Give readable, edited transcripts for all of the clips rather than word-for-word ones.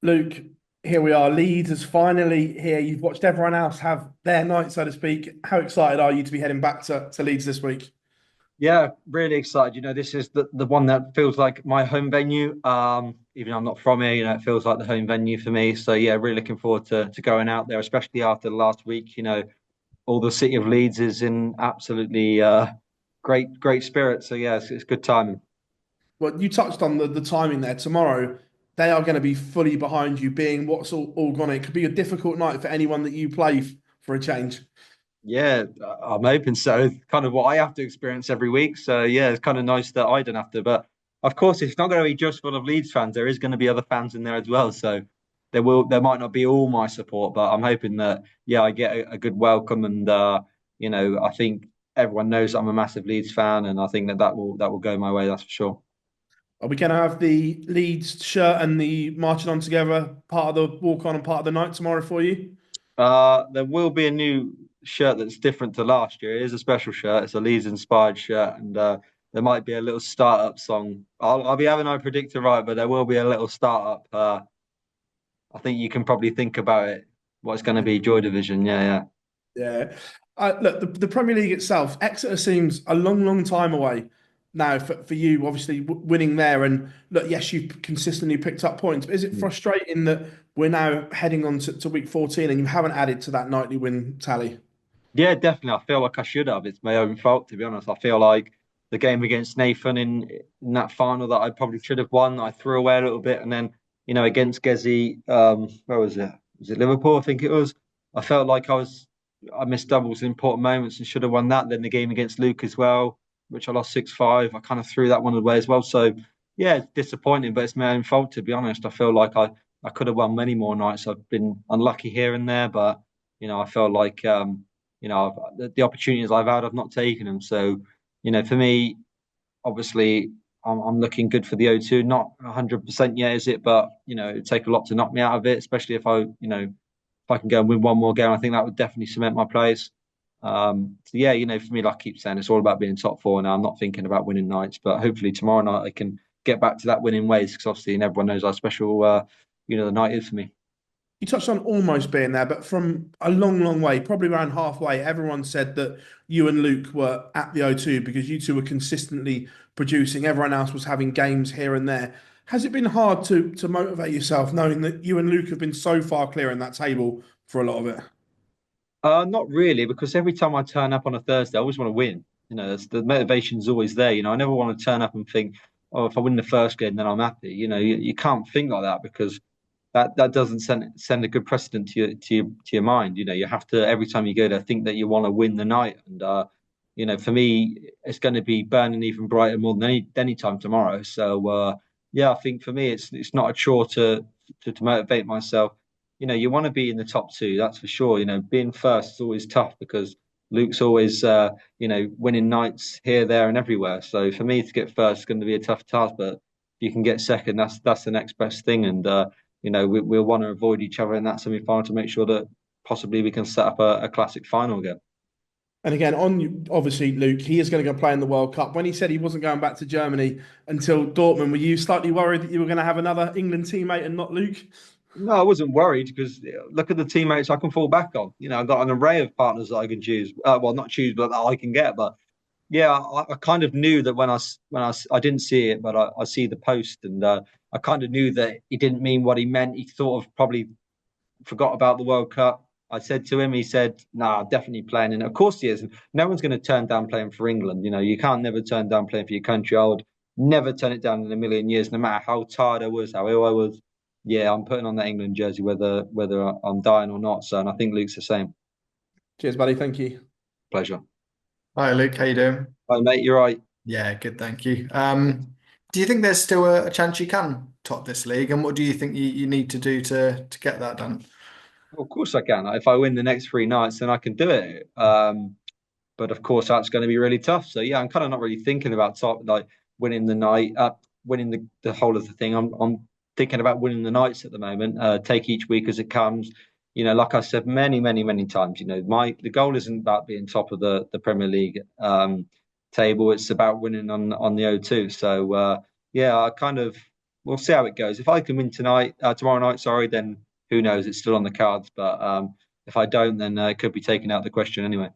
Luke, here we are. Leeds is finally here. You've watched everyone else have their night, so to speak. How excited are you to be heading back to Leeds this week? Yeah, really excited. This is the one that feels like my home venue. Even though I'm not from here, it feels like the home venue for me. So yeah, really looking forward to going out there, especially after the last week. All the city of Leeds is in absolutely great spirit. So yeah, it's good timing. Well, you touched on the timing there. Tomorrow, they are going to be fully behind you, being what's all gone. It could be a difficult night for anyone that you play for a change. Yeah, I'm hoping so. It's kind of what I have to experience every week. So yeah, it's kind of nice that I don't have to. But of course, it's not going to be just full of Leeds fans. There is going to be other fans in there as well. So there might not be all my support, but I'm hoping that yeah, I get a good welcome. And I think everyone knows I'm a massive Leeds fan, and I think that will go my way. That's for sure. Are we going to have the Leeds shirt and the marching on together part of the walk on and part of the night tomorrow for you? There will be a new shirt that's different to last year. It is a special shirt. It's a Leeds inspired shirt, and there might be a little startup song. I'll be having I predict it right, but there will be a little startup. I think you can probably think about it. What's going to be Joy Division? Yeah, yeah. Yeah. Look, the Premier League itself, Exeter seems a long time away now for you, obviously winning there. And look, yes, you've consistently picked up points, but is it Mm. frustrating that we're now heading on to week 14 and you haven't added to that nightly win tally? Yeah, definitely. I feel like I should have. It's my own fault, to be honest. I feel like the game against Nathan in that final that I probably should have won, I threw away a little bit, and then against Gezi, where was it? Was it Liverpool? I think it was. I felt like I missed doubles in important moments and should have won that. Then the game against Luke as well, which I lost 6-5. I kind of threw that one away as well. So yeah, it's disappointing, but it's my own fault, to be honest. I feel like I could have won many more nights. I've been unlucky here and there, but I felt like the opportunities I've had, I've not taken them. So, for me, obviously, I'm looking good for the O2. Not 100% yet, is it? But it'd take a lot to knock me out of it, especially if I can go and win one more game. I think that would definitely cement my place. So yeah, for me, like I keep saying, it's all about being top four now. I'm not thinking about winning nights, but hopefully tomorrow night I can get back to that winning ways because obviously, and everyone knows how special, the night is for me. You touched on almost being there, but from a long way, probably around halfway, everyone said that you and Luke were at the O2 because you two were consistently producing. Everyone else was having games here and there. Has it been hard to motivate yourself knowing that you and Luke have been so far clear in that table for a lot of it? Not really, because every time I turn up on a Thursday, I always want to win. The motivation's always there. I never want to turn up and think, oh, if I win the first game, then I'm happy. You can't think like that because that doesn't send a good precedent to your mind. You have to every time you go there think that you want to win the night. And for me, it's going to be burning even brighter more than any time tomorrow. So yeah, I think for me, it's not a chore to motivate myself. You want to be in the top two, that's for sure. Being first is always tough because Luke's always winning nights here, there, and everywhere. So for me to get first is going to be a tough task, but if you can get second, that's the next best thing. And we'll want to avoid each other in that semi-final to make sure that possibly we can set up a classic final again. And again, on obviously Luke, he is going to go play in the World Cup. When he said he wasn't going back to Germany until Dortmund, were you slightly worried that you were going to have another England teammate and not Luke? No, I wasn't worried because look at the teammates I can fall back on. I've got an array of partners that I can choose. Well, not choose, but that I can get. But yeah, I kind of knew that I didn't see it, but I see the post, and I kind of knew that he didn't mean what he meant. He sort of probably forgot about the World Cup. I said to him, he said, "Nah, definitely playing." And of course he is. And no one's going to turn down playing for England. You can't never turn down playing for your country. I would never turn it down in a million years, no matter how tired I was, how ill I was. Yeah, I'm putting on that England jersey whether I'm dying or not. So, and I think Luke's the same. Cheers, buddy. Thank you. Pleasure. Hi Luke, how you doing? Hi, mate. You're right. Yeah, good, thank you. Do you think there's still a chance you can top this league, and what do you think you need to do to get that done? Well, of course I can. If I win the next three nights, then I can do it. But of course that's going to be really tough. So yeah, I'm kind of not really thinking about like winning the night, winning the whole of the thing. I'm thinking about winning the nights at the moment. Take each week as it comes. Like I said many times, the goal isn't about being top of the Premier League table. It's about winning on the O2. So yeah, I kind of we'll see how it goes. If I can win tomorrow night, sorry, then who knows? It's still on the cards. But if I don't, then it could be taken out of the question anyway.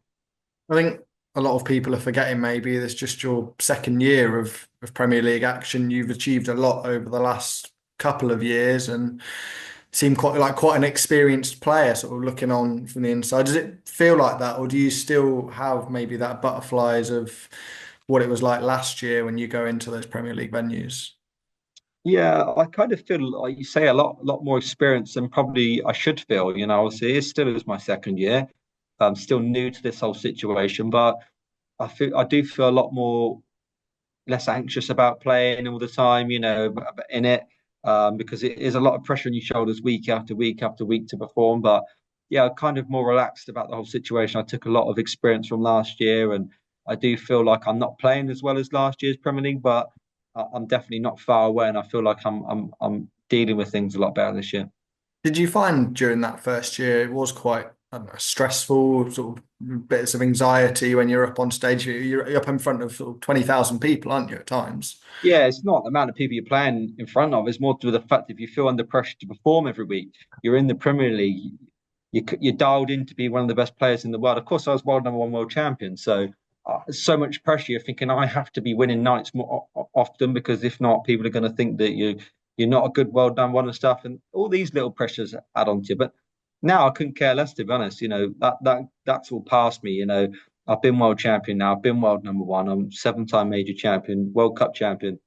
I think a lot of people are forgetting maybe it's just your second year of Premier League action. You've achieved a lot over the last couple of years and seem quite an experienced player, sort of looking on from the inside. Does it feel like that, or do you still have maybe that butterflies of what it was like last year when you go into those Premier League venues? Yeah, I kind of feel like you say a lot more experience than probably I should feel. Obviously, it still is my second year. I'm still new to this whole situation, but I do feel a lot more less anxious about playing all the time, in it, because it is a lot of pressure on your shoulders week after week after week to perform. But yeah, kind of more relaxed about the whole situation. I took a lot of experience from last year, and I do feel like I'm not playing as well as last year's Premier League, but I'm definitely not far away, and I feel like I'm dealing with things a lot better this year. Did you find during that first year it was quite, I don't know, stressful, sort of bits of anxiety when you're up on stage? You're up in front of sort of 20,000 people, aren't you, at times? Yeah, it's not the amount of people you're playing in front of. It's more to do with the fact if you feel under pressure to perform every week, you're in the Premier League. You're dialed in to be one of the best players in the world. Of course, I was world number one world champion, so much pressure. You're thinking I have to be winning nights more often because if not, people are going to think that you're not a good world number one and stuff. And all these little pressures add on to you. But now I couldn't care less, to be honest. That's all past me. I've been world champion now. I've been world number one. I'm seven-time major champion, World Cup champion.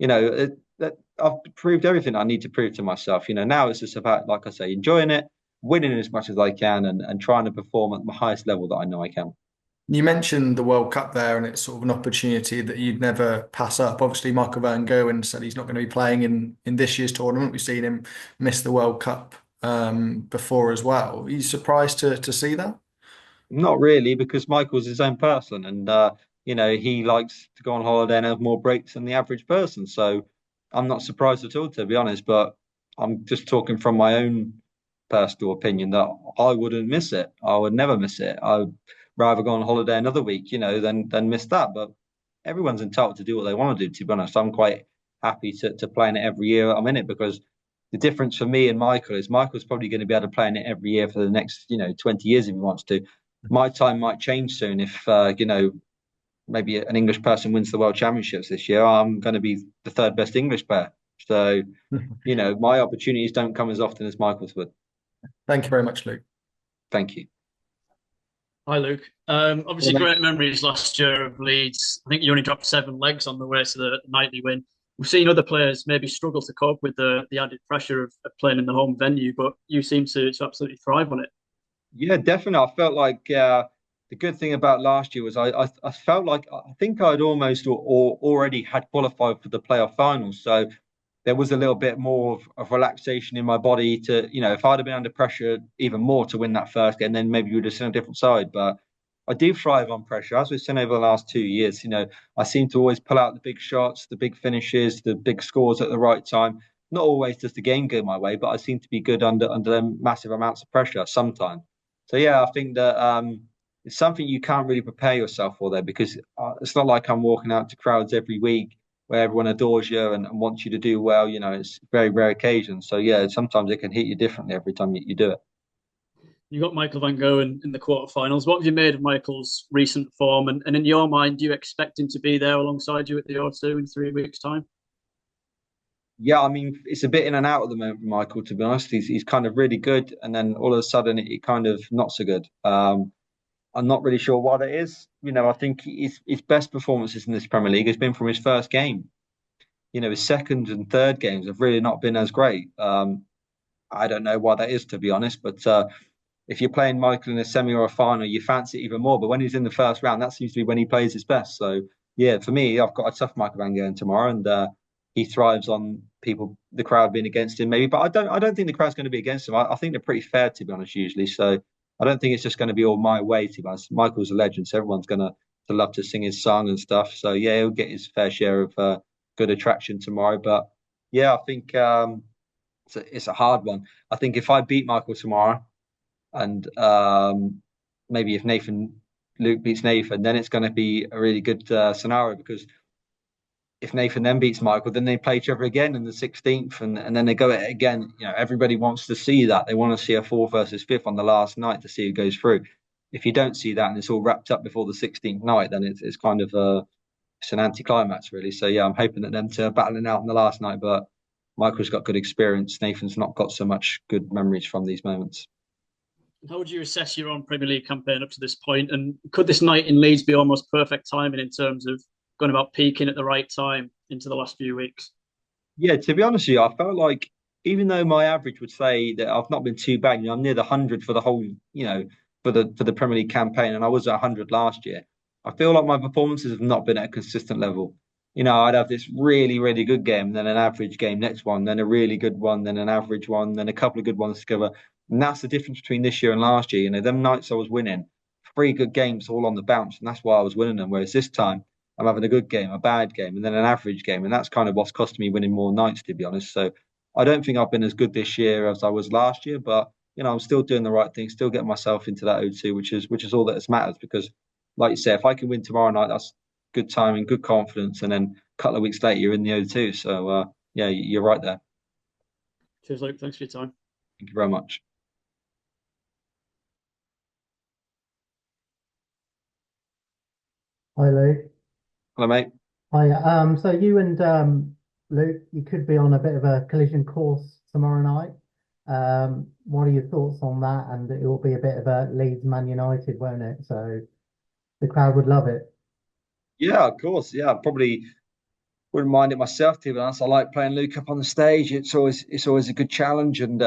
I've proved everything I need to prove to myself. Now it's just about, like I say, enjoying it, winning as much as I can, and trying to perform at the highest level that I know I can. You mentioned the World Cup there, and it's sort of an opportunity that you'd never pass up. Obviously, Michael Van Gerwen said he's not going to be playing in this year's tournament. We've seen him miss the World Cup before as well. Are you surprised to see that? Not really, because Michael's his own person, and he likes to go on holiday and have more breaks than the average person. So I'm not surprised at all, to be honest. But I'm just talking from my own personal opinion that I wouldn't miss it. I would never miss it. I'd rather go on holiday another week, than miss that. But everyone's entitled to do what they want to do. To be honest, I'm quite happy to play in it every year I'm in it because the difference for me and Michael is Michael's probably going to be able to play in it every year for the next 20 years if he wants to. My time might change soon if maybe an English person wins the World Championships this year. I'm going to be the third best English player. So my opportunities don't come as often as Michael's would. Thank you very much, Luke. Thank you. Hi, Luke. Obviously, great memories last year of Leeds. I think you only dropped 7 legs on the way to the nightly win. We've seen other players maybe struggle to cope with the added pressure of playing in the home venue, but you seem to absolutely thrive on it. Yeah, definitely. I felt like the good thing about last year was I felt like I think I'd almost or already had qualified for the playoff finals. So there was a little bit more of relaxation in my body to, if I'd have been under pressure even more to win that first game, then maybe you would have seen a different side. But I do thrive on pressure. As we've seen over the last 2 years, I seem to always pull out the big shots, the big finishes, the big scores at the right time. Not always does the game go my way, but I seem to be good under them massive amounts of pressure sometimes. So yeah, I think that it's something you can't really prepare yourself for there because it's not like I'm walking out to crowds every week where everyone adores you and wants you to do well. It's very rare occasions. So yeah, sometimes it can hit you differently every time you do it. You got Michael Van Gerwen in the quarterfinals. What have you made of Michael's recent form? And in your mind, do you expect him to be there alongside you at the O2 in 3 weeks' time? Yeah, I mean, it's a bit in and out at the moment for Michael, to be honest. He's kind of really good, and then all of a sudden, it kind of not so good. I'm not really sure what it is. I think his best performances in this Premier League has been from his first game. His second and third games have really not been as great. I don't know why that is, to be honest, but if you're playing Michael in a semi or a final, you fancy it even more. But when he's in the first round, that seems to be when he plays his best. So yeah, for me, I've got a tough Michael Van Gerwen tomorrow, and he thrives on the crowd being against him, maybe. But I don't think the crowd's going to be against him. I think they're pretty fair, to be honest, usually. So I don't think it's just going to be all my way, to be honest. Michael's a legend, so everyone's going to love to sing his song and stuff. So yeah, he'll get his fair share of good attraction tomorrow. But yeah, I think it's a hard one. I think if I beat Michael tomorrow, and maybe if Luke beats Nathan, then it's going to be a really good scenario because if Nathan then beats Michael, then they play each other again in the 16th, and then they go at it again. Everybody wants to see that. They want to see a fourth versus fifth on the last night to see who goes through. If you don't see that and it's all wrapped up before the 16th night, then it's kind of it's an anticlimax, really. So yeah, I'm hoping that them two are battling out on the last night, but Michael's got good experience. Nathan's not got so much good memories from these moments. How would you assess your own Premier League campaign up to this point? And could this night in Leeds be almost perfect timing in terms of going about peaking at the right time into the last few weeks? Yeah, to be honest with you, I felt like even though my average would say that I've not been too bad, I'm near the 100 for the whole, for the Premier League campaign, and I was at 100 last year. I feel like my performances have not been at a consistent level. I'd have this really, really good game, then an average game next one, then a really good one, then an average one, then a couple of good ones together. And that's the difference between this year and last year. Them nights I was winning, three good games all on the bounce, and that's why I was winning them. Whereas this time, I'm having a good game, a bad game, and then an average game. And that's kind of what's costing me winning more nights, to be honest. So I don't think I've been as good this year as I was last year, but I'm still doing the right thing, still getting myself into that O2, which is all that matters. Because, like you say, if I can win tomorrow night, that's good timing, good confidence, and then a couple of weeks later you're in the O2. So yeah, you're right there. Cheers, Luke. Thanks for your time. Thank you very much. Hi, Luke. Hello, mate. Hi. So you and Luke, you could be on a bit of a collision course tomorrow night. What are your thoughts on that? And it will be a bit of a Leeds Man United, won't it? So the crowd would love it. Yeah, of course. Yeah, I probably wouldn't mind it myself, to be honest. I like playing Luke up on the stage. It's always a good challenge, and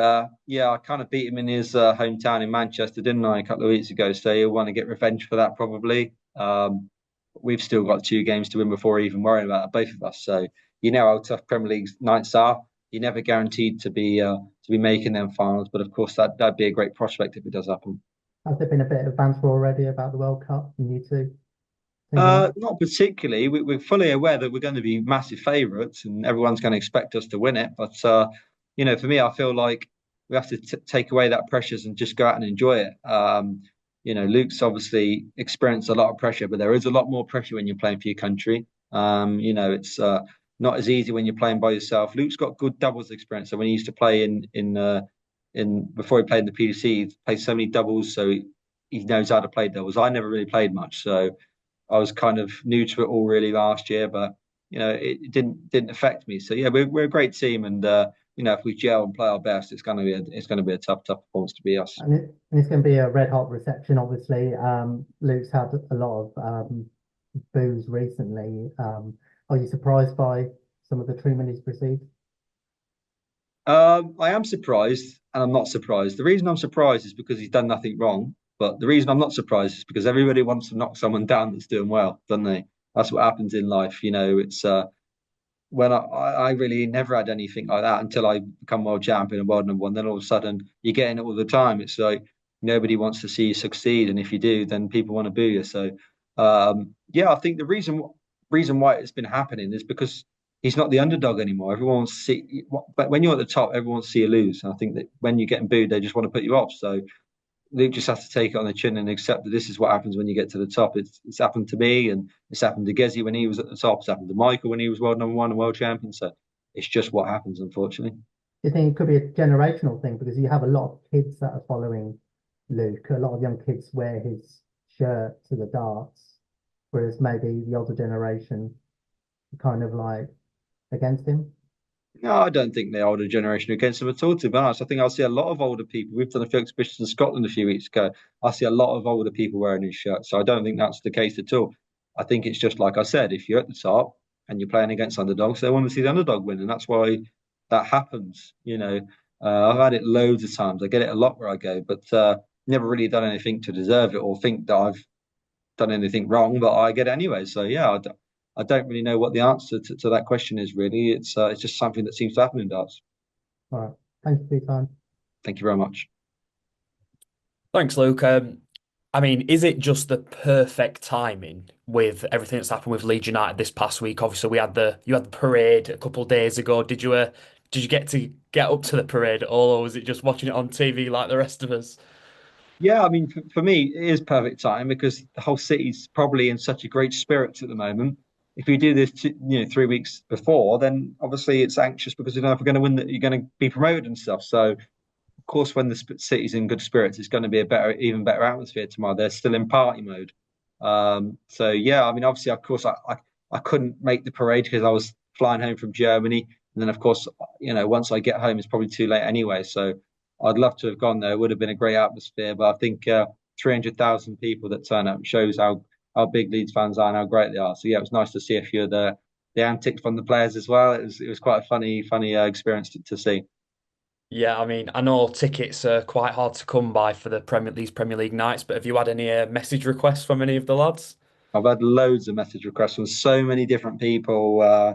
yeah, I kind of beat him in his hometown in Manchester, didn't I, a couple of weeks ago? So he'll want to get revenge for that probably. We've still got two games to win before even worrying about it, both of us. So how tough Premier League nights are. You're never guaranteed to be making them finals, but of course that'd be a great prospect if it does happen. Has there been a bit of banter already about the World Cup and you two? Not particularly. We're fully aware that we're going to be massive favourites, and everyone's going to expect us to win it. But for me, I feel like we have to take away that pressures and just go out and enjoy it. Luke's obviously experienced a lot of pressure, but there is a lot more pressure when you're playing for your country. It's not as easy when you're playing by yourself. Luke's got good doubles experience. So when he used to play in before he played in the PDC, he played so many doubles, so he knows how to play doubles. I never really played much, so I was kind of new to it all really last year, but it didn't affect me. So yeah, we're a great team, and if we gel and play our best, it's going to be a tough performance to be us. And it's going to be a red hot reception, obviously. Luke's had a lot of boos recently. Are you surprised by some of the treatment he's received? I am surprised, and I'm not surprised. The reason I'm surprised is because he's done nothing wrong. But the reason I'm not surprised is because everybody wants to knock someone down that's doing well, don't they? That's what happens in life. It's when I really never had anything like that until I become world champion and world number one. Then all of a sudden you're getting it all the time. It's like nobody wants to see you succeed, and if you do, then people want to boo you. So yeah, I think the reason why it's been happening is because he's not the underdog anymore. Everyone wants to see, but when you're at the top, everyone wants to see you lose. And I think that when you're getting booed, they just want to put you off. So Luke just has to take it on the chin and accept that this is what happens when you get to the top. It's happened to me, and it's happened to Gezi when he was at the top. It's happened to Michael when he was world number one and world champion. So it's just what happens, unfortunately. Do you think it could be a generational thing? Because you have a lot of kids that are following Luke. A lot of young kids wear his shirt to the darts, whereas maybe the older generation are kind of like against him. No, I don't think the older generation are against him at all, to be honest. I think I'll see a lot of older people. We've done a few exhibitions in Scotland a few weeks ago. I see a lot of older people wearing his shirt. So I don't think that's the case at all. I think it's just like I said, if you're at the top and you're playing against underdogs, they want to see the underdog win. And that's why that happens. I've had it loads of times. I get it a lot where I go, but never really done anything to deserve it or think that I've done anything wrong, but I get it anyway. So yeah, I don't really know what the answer to that question is, really. It's just something that seems to happen in darts. All right. Thanks for your time. Thank you very much. Thanks, Luke. I mean, is it just the perfect timing with everything that's happened with Leeds United this past week? Obviously, you had the parade a couple of days ago. Did you get to get up to the parade at all, or was it just watching it on TV like the rest of us? Yeah, I mean, for me, it is perfect time because the whole city's probably in such a great spirits at the moment. if you do this, 3 weeks before, then obviously it's anxious because you know if we're going to win, that you're going to be promoted and stuff. So of course, when the city's in good spirits, it's going to be even better atmosphere tomorrow. They're still in party mode. So yeah, I mean, obviously, of course, I couldn't make the parade because I was flying home from Germany, and then of course, once I get home, it's probably too late anyway. So I'd love to have gone there. It would have been a great atmosphere, but I think 300,000 people that turn up shows how big Leeds fans are and how great they are. So yeah, it was nice to see a few of the antics from the players as well. It was quite a funny experience to see. Yeah, I mean, I know tickets are quite hard to come by for these Premier League nights, but have you had any message requests from any of the lads? I've had loads of message requests from so many different people,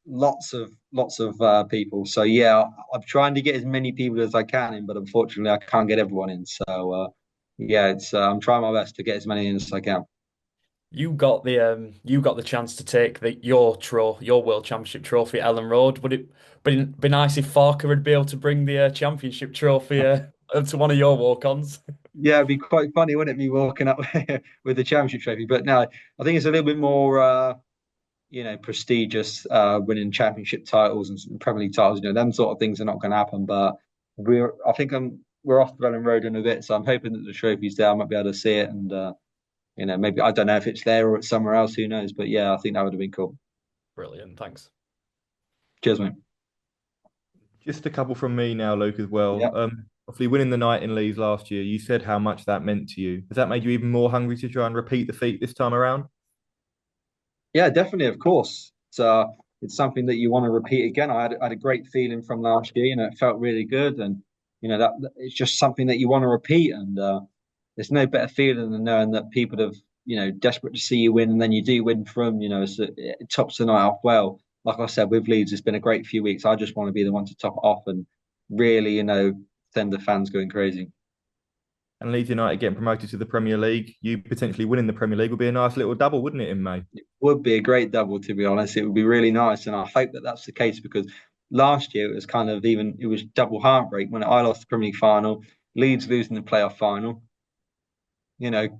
lots of people. So yeah, I'm trying to get as many people as I can in, but unfortunately, I can't get everyone in. So yeah, it's I'm trying my best to get as many in as I can. You got the chance to take your World Championship trophy at Ellen Road. Would it be nice if Farker would be able to bring the Championship trophy to one of your walk-ons? Yeah, it'd be quite funny, wouldn't it, me walking up with the championship trophy? But no, I think it's a little bit more, prestigious, winning championship titles and Premier League titles. Them sort of things are not going to happen. But I think we're off the Ellen Road in a bit, so I'm hoping that the trophy's there. I might be able to see it, and maybe I don't know if it's there or it's somewhere else. Who knows? But yeah, I think that would have been cool. Brilliant, thanks. Cheers, mate. Just a couple from me now, Luke, as well. Yeah. Obviously, winning the night in Leeds last year, you said how much that meant to you. Has that made you even more hungry to try and repeat the feat this time around? Yeah, definitely, of course. It's something that you want to repeat again. I had a great feeling from last year. It felt really good, and that it's just something that you want to repeat. And there's no better feeling than knowing that people have desperate to see you win, and then you do win from. It tops the night off well. Like I said, with Leeds, it's been a great few weeks. I just want to be the one to top it off and really, send the fans going crazy. And Leeds United getting promoted to the Premier League, you potentially winning the Premier League would be a nice little double, wouldn't it, in May? It would be a great double, to be honest. It would be really nice, and I hope that that's the case because last year it was it was double heartbreak when I lost the Premier League final, Leeds losing the playoff final.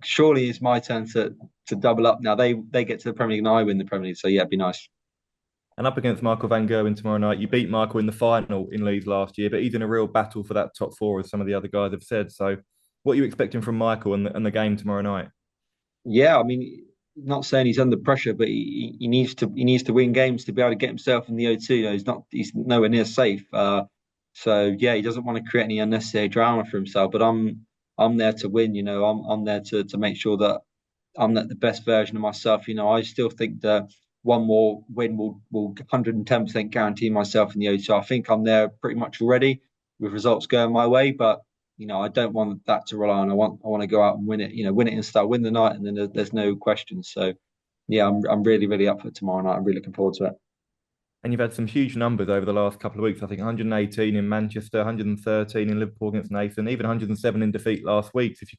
Surely it's my turn to double up now. They get to the Premier League and I win the Premier League, so yeah, it'd be nice. And up against Michael Van Gerwen tomorrow night. You beat Michael in the final in Leeds last year, but he's in a real battle for that top four, as some of the other guys have said. So, what are you expecting from Michael and the game tomorrow night? Yeah, I mean, not saying he's under pressure, but he needs to win games to be able to get himself in the O2. He's nowhere near safe. So yeah, he doesn't want to create any unnecessary drama for himself. But I'm there to win. I'm there to make sure that I'm the best version of myself. I still think that one more win will 110% guarantee myself in the O2. I think I'm there pretty much already with results going my way, but I don't want that to rely on. I want to go out and win it. Win it in style, win the night, and then there's no question. So yeah, I'm really really up for tomorrow night. I'm really looking forward to it. And you've had some huge numbers over the last couple of weeks. I think 118 in Manchester, 113 in Liverpool against Nathan, even 107 in defeat last week. So if you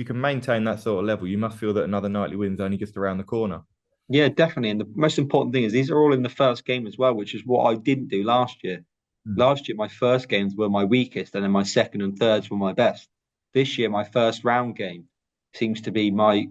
can maintain that sort of level, you must feel that another nightly win's only just around the corner. Yeah, definitely. And the most important thing is these are all in the first game as well, which is what I didn't do last year. Last year, my first games were my weakest, and then my second and thirds were my best. This year, my first round game seems to be my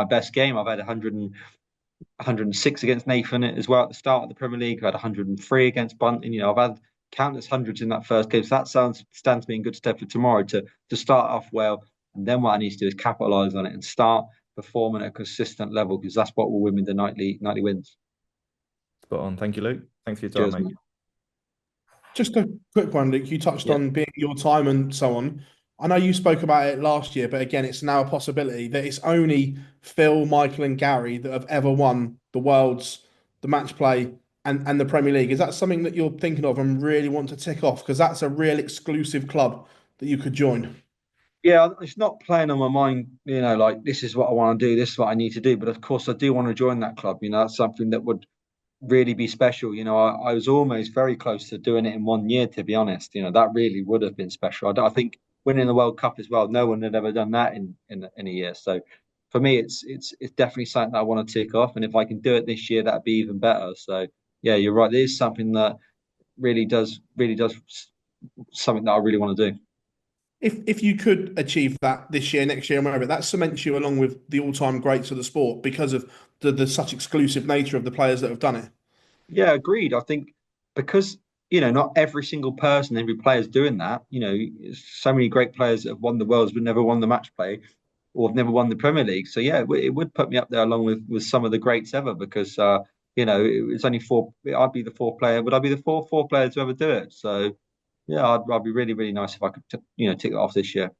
best game. I've had 106 against Nathan as well at the start of the Premier League. I've had 103 against Bunting. I've had countless hundreds in that first game. So that stands me in good stead for tomorrow to start off well. And then what I need to do is capitalise on it and start performing at a consistent level because that's what will win me the nightly wins. Spot on. Thank you, Luke. Thanks for your time, Cheers, mate. Just a quick one, Luke. You touched on being your time and so on. I know you spoke about it last year, but again, it's now a possibility that it's only Phil, Michael, and Gary that have ever won the Worlds, the match play, and the Premier League. Is that something that you're thinking of and really want to tick off? Because that's a real exclusive club that you could join. Yeah, it's not playing on my mind, like this is what I want to do, this is what I need to do. But of course, I do want to join that club. That's something that would really be special. I was almost very close to doing it in 1 year, to be honest. That really would have been special. I think winning the World Cup as well, no one had ever done that in a year. So for me, it's definitely something that I want to tick off. And if I can do it this year, that'd be even better. So yeah, you're right. It is something that really does something that I really want to do. if you could achieve that this year, next year, and whatever, that cements you along with the all-time greats of the sport because of the such exclusive nature of the players that have done it. Yeah, agreed. I think because not every single person, every player is doing that. So many great players that have won the worlds but never won the match play or have never won the Premier League. So yeah, it would put me up there along with some of the greats ever because it's only four. I'd be the fourth player. Would I be the four player to ever do it? So yeah, I'd be really really nice if I could tick it off this year.